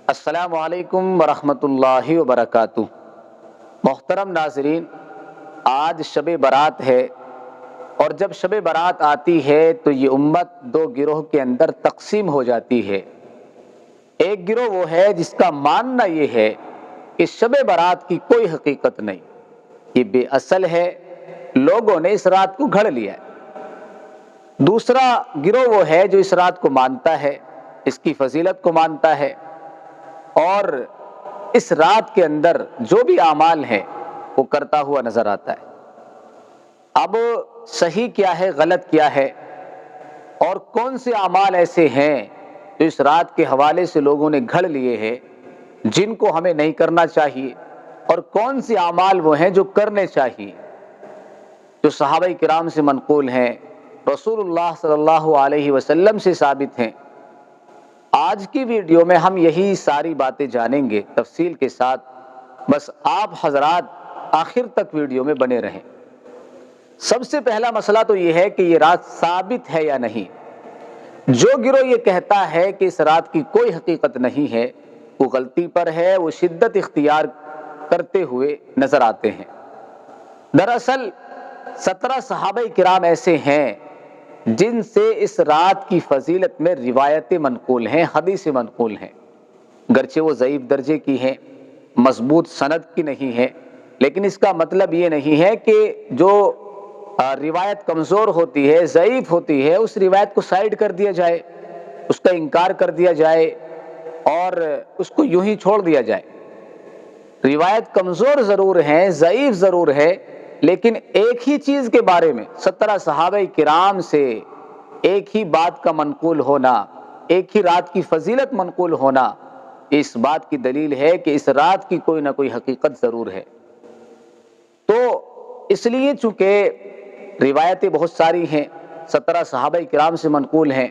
السلام علیکم ورحمۃ اللہ وبرکاتہ۔ محترم ناظرین، آج شب برات ہے، اور جب شب برات آتی ہے تو یہ امت دو گروہ کے اندر تقسیم ہو جاتی ہے۔ ایک گروہ وہ ہے جس کا ماننا یہ ہے کہ شب برات کی کوئی حقیقت نہیں، یہ بے اصل ہے، لوگوں نے اس رات کو گھڑ لیا ہے۔ دوسرا گروہ وہ ہے جو اس رات کو مانتا ہے، اس کی فضیلت کو مانتا ہے، اور اس رات کے اندر جو بھی اعمال ہیں وہ کرتا ہوا نظر آتا ہے۔ اب صحیح کیا ہے، غلط کیا ہے، اور کون سے اعمال ایسے ہیں جو اس رات کے حوالے سے لوگوں نے گھڑ لیے ہیں جن کو ہمیں نہیں کرنا چاہیے، اور کون سے اعمال وہ ہیں جو کرنے چاہیے، جو صحابہ کرام سے منقول ہیں، رسول اللہ صلی اللہ علیہ وسلم سے ثابت ہیں۔ آج کی ویڈیو میں ہم یہی ساری باتیں جانیں گے تفصیل کے ساتھ، بس آپ حضرات آخر تک ویڈیو میں بنے رہیں۔ سب سے پہلا مسئلہ تو یہ ہے کہ یہ رات ثابت ہے یا نہیں۔ جو گروہ یہ کہتا ہے کہ اس رات کی کوئی حقیقت نہیں ہے، وہ غلطی پر ہے، وہ شدت اختیار کرتے ہوئے نظر آتے ہیں۔ دراصل 17 صحابہ کرام ایسے ہیں جن سے اس رات کی فضیلت میں روایتیں منقول ہیں، حدیثیں منقول ہیں، گرچہ وہ ضعیف درجے کی ہیں، مضبوط سند کی نہیں ہے، لیکن اس کا مطلب یہ نہیں ہے کہ جو روایت کمزور ہوتی ہے، ضعیف ہوتی ہے، اس روایت کو سائیڈ کر دیا جائے، اس کا انکار کر دیا جائے اور اس کو یوں ہی چھوڑ دیا جائے۔ روایت کمزور ضرور ہے، ضعیف ضرور ہے، لیکن ایک ہی چیز کے بارے میں 17 صحابہ کرام سے ایک ہی بات کا منقول ہونا، ایک ہی رات کی فضیلت منقول ہونا، اس بات کی دلیل ہے کہ اس رات کی کوئی نہ کوئی حقیقت ضرور ہے۔ تو اس لیے چونکہ روایتیں بہت ساری ہیں، 17 صحابہ کرام سے منقول ہیں،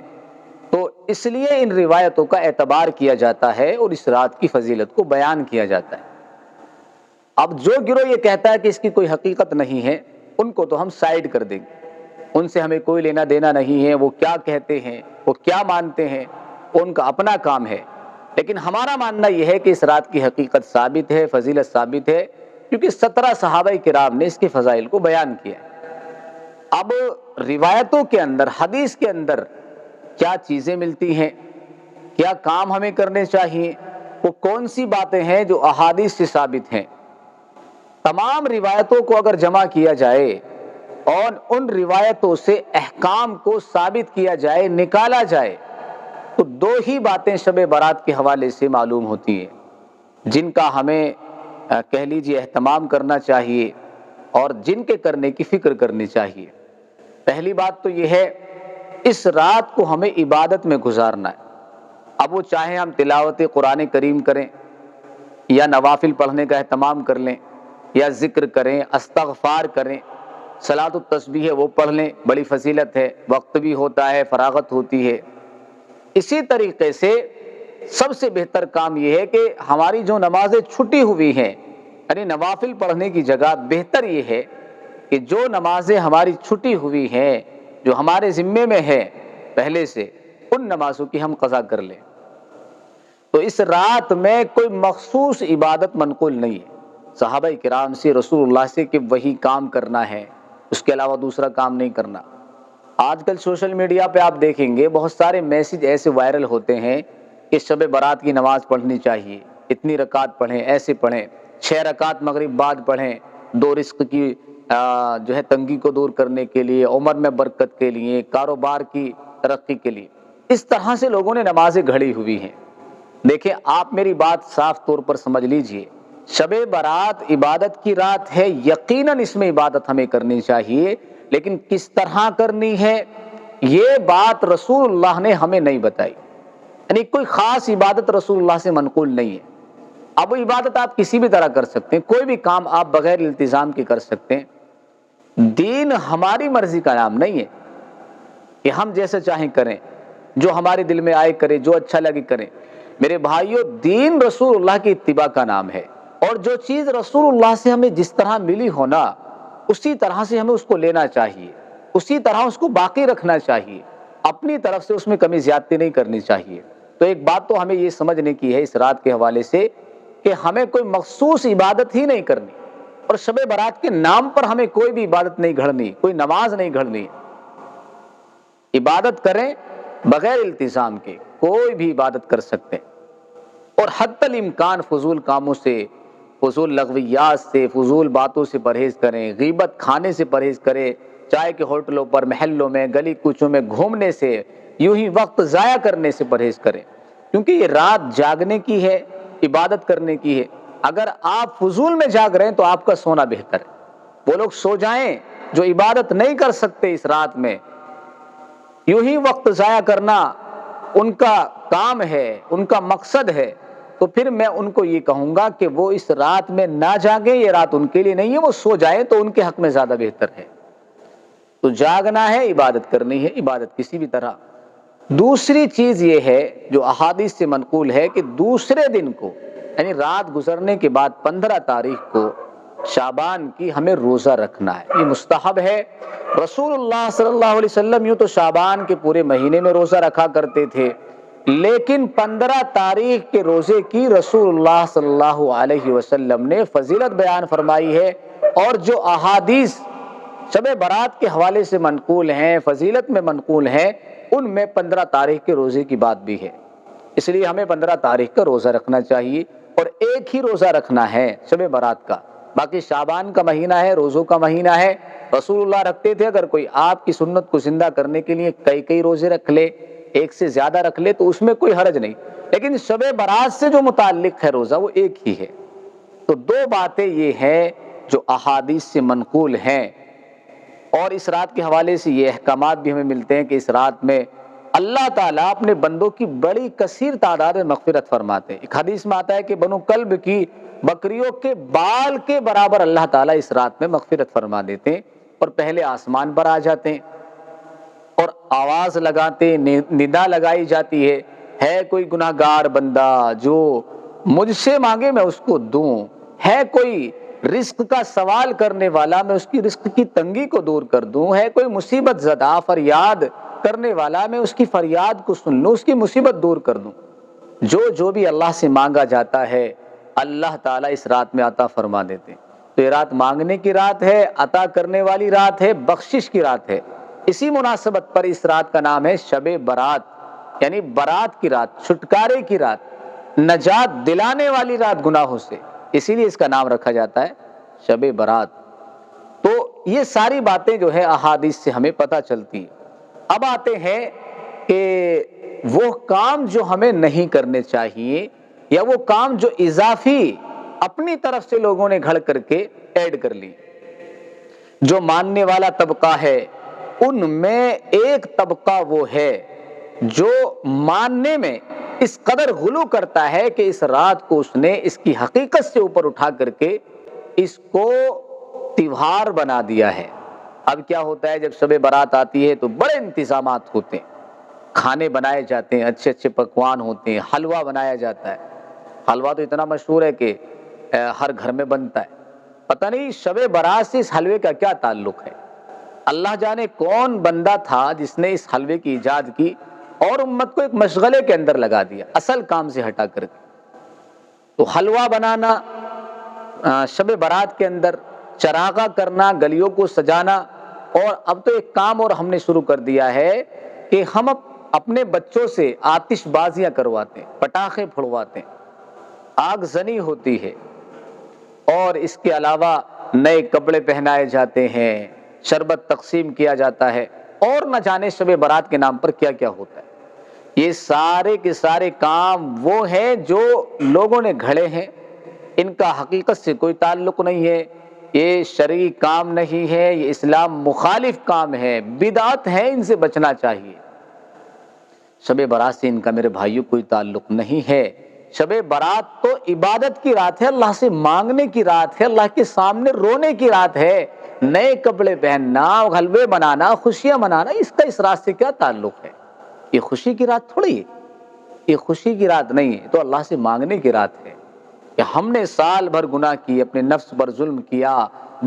تو اس لیے ان روایتوں کا اعتبار کیا جاتا ہے اور اس رات کی فضیلت کو بیان کیا جاتا ہے۔ اب جو گروہ یہ کہتا ہے کہ اس کی کوئی حقیقت نہیں ہے، ان کو تو ہم سائیڈ کر دیں گے، ان سے ہمیں کوئی لینا دینا نہیں ہے، وہ کیا کہتے ہیں، وہ کیا مانتے ہیں، ان کا اپنا کام ہے۔ لیکن ہمارا ماننا یہ ہے کہ اس رات کی حقیقت ثابت ہے، فضیلت ثابت ہے، کیونکہ 17 صحابہ کرام نے اس کے فضائل کو بیان کیا ہے۔ اب روایتوں کے اندر، حدیث کے اندر کیا چیزیں ملتی ہیں، کیا کام ہمیں کرنے چاہیے، وہ کون سی باتیں ہیں جو احادیث سے ثابت ہیں، تمام روایتوں کو اگر جمع کیا جائے اور ان روایتوں سے احکام کو ثابت کیا جائے، نکالا جائے، تو دو ہی باتیں شب برات کے حوالے سے معلوم ہوتی ہیں جن کا ہمیں کہہ لیجیے اہتمام کرنا چاہیے اور جن کے کرنے کی فکر کرنی چاہیے۔ پہلی بات تو یہ ہے، اس رات کو ہمیں عبادت میں گزارنا ہے۔ اب وہ چاہے ہم تلاوت قرآن کریم کریں، یا نوافل پڑھنے کا اہتمام کر لیں، یا ذکر کریں، استغفار کریں، صلاۃ التسبیح ہے وہ پڑھ لیں، بڑی فضیلت ہے، وقت بھی ہوتا ہے، فراغت ہوتی ہے۔ اسی طریقے سے سب سے بہتر کام یہ ہے کہ ہماری جو نمازیں چھٹی ہوئی ہیں، یعنی نوافل پڑھنے کی جگہ بہتر یہ ہے کہ جو نمازیں ہماری چھٹی ہوئی ہیں، جو ہمارے ذمے میں ہے پہلے سے، ان نمازوں کی ہم قضا کر لیں۔ تو اس رات میں کوئی مخصوص عبادت منقول نہیں ہے صحابہ کرام سے، رسول اللہ سے، کہ وہی کام کرنا ہے، اس کے علاوہ دوسرا کام نہیں کرنا۔ آج کل سوشل میڈیا پہ آپ دیکھیں گے بہت سارے میسج ایسے وائرل ہوتے ہیں کہ شب برات کی نماز پڑھنی چاہیے، اتنی رکعت پڑھیں، ایسے پڑھیں، 6 رکعت مغرب بعد پڑھیں، 2 رزق کی جو ہے تنگی کو دور کرنے کے لیے، عمر میں برکت کے لیے، کاروبار کی ترقی کے لیے۔ اس طرح سے لوگوں نے نمازیں گھڑی ہوئی ہیں۔ دیکھیں، آپ میری بات صاف طور پر سمجھ لیجئے، شب برات عبادت کی رات ہے، یقیناً اس میں عبادت ہمیں کرنی چاہیے، لیکن کس طرح کرنی ہے یہ بات رسول اللہ نے ہمیں نہیں بتائی، یعنی کوئی خاص عبادت رسول اللہ سے منقول نہیں ہے۔ اب وہ عبادت آپ کسی بھی طرح کر سکتے ہیں، کوئی بھی کام آپ بغیر التزام کے کر سکتے ہیں۔ دین ہماری مرضی کا نام نہیں ہے کہ ہم جیسے چاہیں کریں، جو ہمارے دل میں آئے کریں، جو اچھا لگے کریں۔ میرے بھائیو، دین رسول اللہ کی اتباع کا نام ہے، اور جو چیز رسول اللہ سے ہمیں جس طرح ملی ہونا، اسی طرح سے ہمیں اس کو لینا چاہیے، اسی طرح اس کو باقی رکھنا چاہیے، اپنی طرف سے اس میں کمی زیادتی نہیں کرنی چاہیے۔ تو ایک بات تو ہمیں یہ سمجھنے کی ہے اس رات کے حوالے سے کہ ہمیں کوئی مخصوص عبادت ہی نہیں کرنی، اور شب برات کے نام پر ہمیں کوئی بھی عبادت نہیں گھڑنی، کوئی نماز نہیں گھڑنی۔ عبادت کریں بغیر التزام کے، کوئی بھی عبادت کر سکتے ہیں، اور حتی الامکان فضول کاموں سے، فضول لغویات سے، فضول باتوں سے پرہیز کریں، غیبت کھانے سے پرہیز کریں، چائے کے ہوٹلوں پر، محلوں میں، گلی کوچوں میں گھومنے سے، یوں ہی وقت ضائع کرنے سے پرہیز کریں، کیونکہ یہ رات جاگنے کی ہے، عبادت کرنے کی ہے۔ اگر آپ فضول میں جاگ رہے ہیں تو آپ کا سونا بہتر ہے۔ وہ لوگ سو جائیں جو عبادت نہیں کر سکتے اس رات میں، یوں ہی وقت ضائع کرنا ان کا کام ہے، ان کا مقصد ہے، تو پھر میں ان کو یہ کہوں گا کہ وہ اس رات میں نہ جاگیں، یہ رات ان کے لیے نہیں ہے، وہ سو جائیں تو ان کے حق میں زیادہ بہتر ہے۔ تو جاگنا ہے، عبادت کرنی ہے، عبادت کسی بھی طرح۔ دوسری چیز یہ ہے جو احادیث سے منقول ہے کہ دوسرے دن کو، یعنی رات گزرنے کے بعد 15 تاریخ کو شعبان کی ہمیں روزہ رکھنا ہے، یہ مستحب ہے۔ رسول اللہ صلی اللہ علیہ وسلم یوں تو شعبان کے پورے مہینے میں روزہ رکھا کرتے تھے، لیکن 15 تاریخ کے روزے کی رسول اللہ صلی اللہ علیہ وسلم نے فضیلت بیان فرمائی ہے، اور جو احادیث شب برات کے حوالے سے منقول ہیں، فضیلت میں منقول ہیں، ان میں 15 تاریخ کے روزے کی بات بھی ہے۔ اس لیے ہمیں 15 تاریخ کا روزہ رکھنا چاہیے، اور ایک ہی روزہ رکھنا ہے شب برات کا۔ باقی شعبان کا مہینہ ہے، روزوں کا مہینہ ہے، رسول اللہ رکھتے تھے، اگر کوئی آپ کی سنت کو زندہ کرنے کے لیے کئی روزے رکھ لے، ایک سے زیادہ رکھ لے، تو اس میں کوئی حرج نہیں، لیکن شب برات سے جو متعلق ہے روزہ وہ ایک ہی ہے۔ تو دو باتیں یہ ہیں جو احادیث سے منقول ہیں، اور اس رات کے حوالے سے یہ احکامات بھی ہمیں ملتے ہیں کہ اس رات میں اللہ تعالیٰ اپنے بندوں کی بڑی کثیر تعداد میں مغفرت فرماتے ہیں۔ ایک حدیث میں آتا ہے کہ بنو کلب کی بکریوں کے بال کے برابر اللہ تعالیٰ اس رات میں مغفرت فرما دیتے ہیں، اور پہلے آسمان پر آ جاتے ہیں اور آواز لگاتے ہیں، ندا لگائی جاتی ہے کوئی گناہگار بندہ جو مجھ سے مانگے میں اس کو دوں، ہے کوئی رزق کا سوال کرنے والا میں اس کی رزق کی تنگی کو دور کر دوں، ہے کوئی مصیبت زدہ فریاد کرنے والا میں اس کی فریاد کو سن لوں، اس کی مصیبت دور کر دوں۔ جو بھی اللہ سے مانگا جاتا ہے اللہ تعالیٰ اس رات میں عطا فرما دیتے ہیں۔ تو یہ رات مانگنے کی رات ہے، عطا کرنے والی رات ہے، بخشش کی رات ہے۔ اسی مناسبت پر اس رات کا نام ہے شب برات، یعنی برات کی رات، چھٹکارے کی رات، نجات دلانے والی رات گناہوں سے، اسی لیے اس کا نام رکھا جاتا ہے شب برات۔ تو یہ ساری باتیں جو ہے احادیث سے ہمیں پتہ چلتی ہیں۔ اب آتے ہیں کہ وہ کام جو ہمیں نہیں کرنے چاہیے، یا وہ کام جو اضافی اپنی طرف سے لوگوں نے گھڑ کر کے ایڈ کر لی۔ جو ماننے والا طبقہ ہے ان میں ایک طبقہ وہ ہے جو ماننے میں اس قدر غلو کرتا ہے کہ اس رات کو اس نے اس کی حقیقت سے اوپر اٹھا کر کے اس کو تیوہار بنا دیا ہے۔ اب کیا ہوتا ہے، جب شب برات آتی ہے تو بڑے انتظامات ہوتے ہیں، کھانے بنائے جاتے ہیں، اچھے اچھے پکوان ہوتے ہیں، حلوہ بنایا جاتا ہے۔ حلوہ تو اتنا مشہور ہے کہ ہر گھر میں بنتا ہے۔ پتہ نہیں شب برات سے اس حلوے کا کیا تعلق ہے، اللہ جانے کون بندہ تھا جس نے اس حلوے کی ایجاد کی اور امت کو ایک مشغلے کے اندر لگا دیا، اصل کام سے ہٹا کر کے۔ تو حلوہ بنانا شب برات کے اندر، چراغاں کرنا، گلیوں کو سجانا، اور اب تو ایک کام اور ہم نے شروع کر دیا ہے کہ ہم اپنے بچوں سے آتش بازیاں کرواتے ہیں، پٹاخے پھڑواتے ہیں، آگ زنی ہوتی ہے، اور اس کے علاوہ نئے کپڑے پہنائے جاتے ہیں، شربت تقسیم کیا جاتا ہے، اور نہ جانے شب برات کے نام پر کیا کیا ہوتا ہے۔ یہ سارے کے سارے کام وہ ہیں جو لوگوں نے گھڑے ہیں، ان کا حقیقت سے کوئی تعلق نہیں ہے، یہ شرعی کام نہیں ہے، یہ اسلام مخالف کام ہے، بدعت ہے، ان سے بچنا چاہیے۔ شب برات سے ان کا میرے بھائیوں کوئی تعلق نہیں ہے۔ شب برات تو عبادت کی رات ہے، اللہ سے مانگنے کی رات ہے، اللہ کے سامنے رونے کی رات ہے۔ نئے کپڑے پہننا، حلوے بنانا، خوشیاں منانا، اس کا اس رات سے کیا تعلق ہے؟ یہ خوشی کی رات تھوڑی ہے، یہ خوشی کی رات نہیں ہے، تو اللہ سے مانگنے کی رات ہے کہ ہم نے سال بھر گناہ کی، اپنے نفس پر ظلم کیا،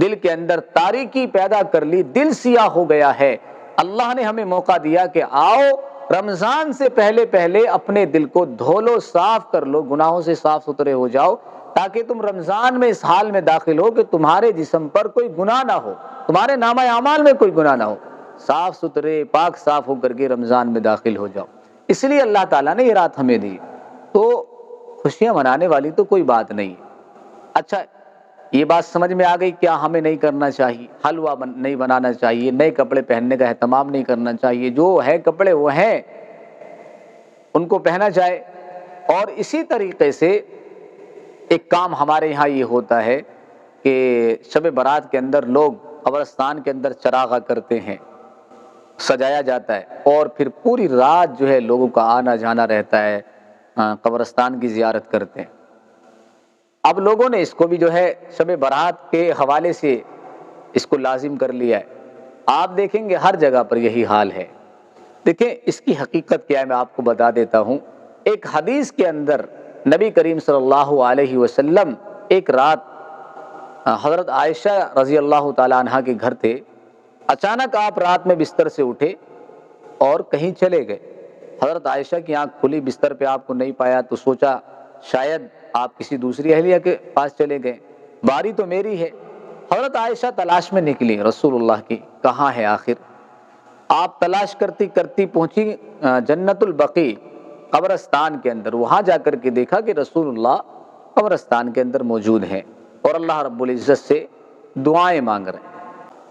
دل کے اندر تاریکی پیدا کر لی، دل سیاہ ہو گیا ہے، اللہ نے ہمیں موقع دیا کہ آؤ رمضان سے پہلے پہلے اپنے دل کو دھو لو، صاف کر لو، گناہوں سے صاف ستھرے ہو جاؤ، تاکہ تم رمضان میں اس حال میں داخل ہو کہ تمہارے جسم پر کوئی گناہ نہ ہو، تمہارے نامہ اعمال میں کوئی گناہ نہ ہو، صاف ستھرے پاک صاف ہو کر کے رمضان میں داخل ہو جاؤ۔ اس لیے اللہ تعالیٰ نے یہ رات ہمیں دی۔ تو خوشیاں منانے والی تو کوئی بات نہیں۔ اچھا، یہ بات سمجھ میں آ گئی، کیا ہمیں نہیں کرنا چاہیے؟ حلوہ نہیں بنانا چاہیے، نئے کپڑے پہننے کا اہتمام نہیں کرنا چاہیے، جو ہے کپڑے وہ ہیں ان کو پہنا جائے۔ اور اسی طریقے سے ایک کام ہمارے یہاں یہ ہوتا ہے کہ شب برات کے اندر لوگ قبرستان کے اندر چراغاں کرتے ہیں، سجایا جاتا ہے، اور پھر پوری رات جو ہے لوگوں کا آنا جانا رہتا ہے، قبرستان کی زیارت کرتے ہیں۔ اب لوگوں نے اس کو بھی جو ہے شب برات کے حوالے سے اس کو لازم کر لیا ہے۔ آپ دیکھیں گے ہر جگہ پر یہی حال ہے۔ دیکھیں اس کی حقیقت کیا ہے، میں آپ کو بتا دیتا ہوں۔ ایک حدیث کے اندر نبی کریم صلی اللہ علیہ وسلم ایک رات حضرت عائشہ رضی اللہ تعالی عنہا کے گھر تھے۔ اچانک آپ رات میں بستر سے اٹھے اور کہیں چلے گئے۔ حضرت عائشہ کی آنکھ کھلی، بستر پہ آپ کو نہیں پایا، تو سوچا شاید آپ کسی دوسری اہلیہ کے پاس چلے گئے، باری تو میری ہے۔ حضرت عائشہ تلاش میں نکلی رسول اللہ کی، کہاں ہے آخر؟ آپ تلاش کرتی کرتی پہنچی جنت البقیع قبرستان کے اندر۔ وہاں جا کر کے دیکھا کہ رسول اللہ قبرستان کے اندر موجود ہیں اور اللہ رب العزت سے دعائیں مانگ رہے ہیں۔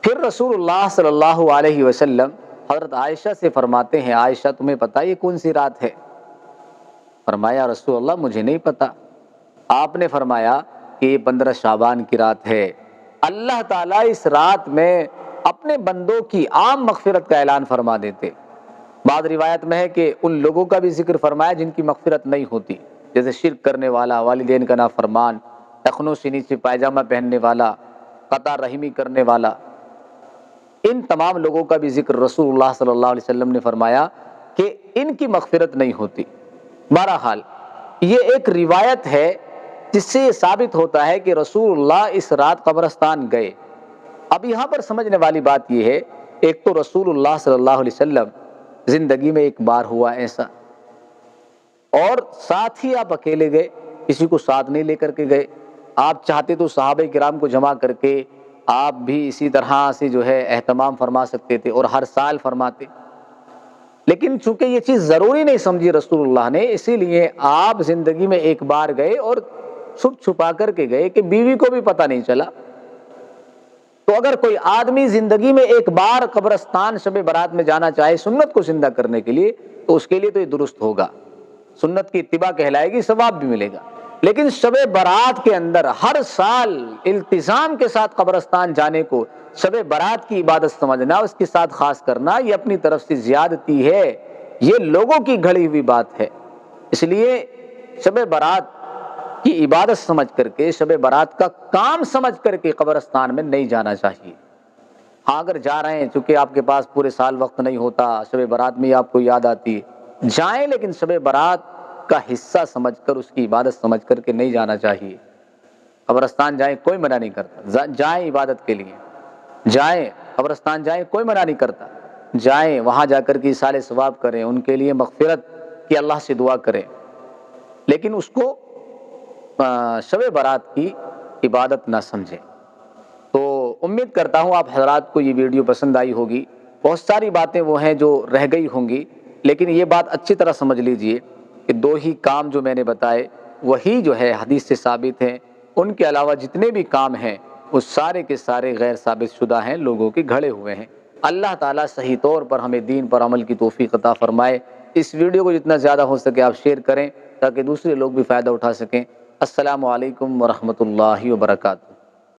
پھر رسول اللہ صلی اللہ علیہ وسلم حضرت عائشہ سے فرماتے ہیں، عائشہ تمہیں پتہ یہ کون سی رات ہے؟ فرمایا رسول اللہ مجھے نہیں پتا۔ آپ نے فرمایا کہ یہ 15 شعبان کی رات ہے۔ اللہ تعالیٰ اس رات میں اپنے بندوں کی عام مغفرت کا اعلان فرما دیتے۔ بعض روایت میں ہے کہ ان لوگوں کا بھی ذکر فرمایا جن کی مغفرت نہیں ہوتی، جیسے شرک کرنے والا، والدین کا نافرمان، ٹخنوں سے نیچے پائجامہ پہننے والا، قطع رحمی کرنے والا، ان تمام لوگوں کا بھی ذکر رسول اللہ صلی اللہ علیہ وسلم نے فرمایا کہ ان کی مغفرت نہیں ہوتی۔ بہرحال یہ ایک روایت ہے جس سے یہ ثابت ہوتا ہے کہ رسول اللہ اس رات قبرستان گئے۔ اب یہاں پر سمجھنے والی بات یہ ہے، ایک تو رسول اللہ صلی اللہ علیہ وسلم زندگی میں ایک بار ہوا ایسا، اور ساتھ ہی آپ اکیلے گئے، کسی کو ساتھ نہیں لے کر کے گئے۔ آپ چاہتے تو صحابہ کرام کو جمع کر کے آپ بھی اسی طرح سے جو ہے اہتمام فرما سکتے تھے اور ہر سال فرماتے، لیکن چونکہ یہ چیز ضروری نہیں سمجھی رسول اللہ نے، اسی لیے آپ زندگی میں ایک بار گئے اور چھپ چھپا کر کے گئے کہ بیوی کو بھی پتہ نہیں چلا۔ تو اگر کوئی آدمی زندگی میں ایک بار قبرستان شب برات میں جانا چاہے سنت کو زندہ کرنے کے لیے، تو اس کے لیے تو یہ درست ہوگا، سنت کی اتباع کہلائے گی، ثواب بھی ملے گا۔ لیکن شب برات کے اندر ہر سال التزام کے ساتھ قبرستان جانے کو شب برات کی عبادت سمجھنا، اس کے ساتھ خاص کرنا، یہ اپنی طرف سے زیادتی ہے، یہ لوگوں کی گھڑی ہوئی بات ہے۔ اس لیے شب برات کی عبادت سمجھ کر کے، شب برات کا کام سمجھ کر کے قبرستان میں نہیں جانا چاہیے۔ ہاں اگر جا رہے ہیں، چونکہ آپ کے پاس پورے سال وقت نہیں ہوتا، شب برات میں آپ کو یاد آتی ہے، جائیں، لیکن شب برات کا حصہ سمجھ کر، اس کی عبادت سمجھ کر کے نہیں جانا چاہیے۔ قبرستان جائیں، کوئی منع نہیں کرتا، جائیں عبادت کے لیے، جائیں قبرستان جائیں، کوئی منع نہیں کرتا، جائیں وہاں جا کر کے ایصال ثواب کریں، ان کے لیے مغفرت کی اللہ سے دعا کریں، لیکن اس کو شب برات کی عبادت نہ سمجھیں۔ تو امید کرتا ہوں آپ حضرات کو یہ ویڈیو پسند آئی ہوگی۔ بہت ساری باتیں وہ ہیں جو رہ گئی ہوں گی، لیکن یہ بات اچھی طرح سمجھ لیجئے کہ 2 ہی کام جو میں نے بتائے وہی جو ہے حدیث سے ثابت ہیں، ان کے علاوہ جتنے بھی کام ہیں وہ سارے کے سارے غیر ثابت شدہ ہیں، لوگوں کے گھڑے ہوئے ہیں۔ اللہ تعالیٰ صحیح طور پر ہمیں دین پر عمل کی توفیق عطا فرمائے۔ اس ویڈیو کو جتنا زیادہ ہو سکے آپ شیئر کریں تاکہ دوسرے لوگ بھی فائدہ اٹھا سکیں۔ السلام علیکم ورحمۃ اللہ وبرکاتہ۔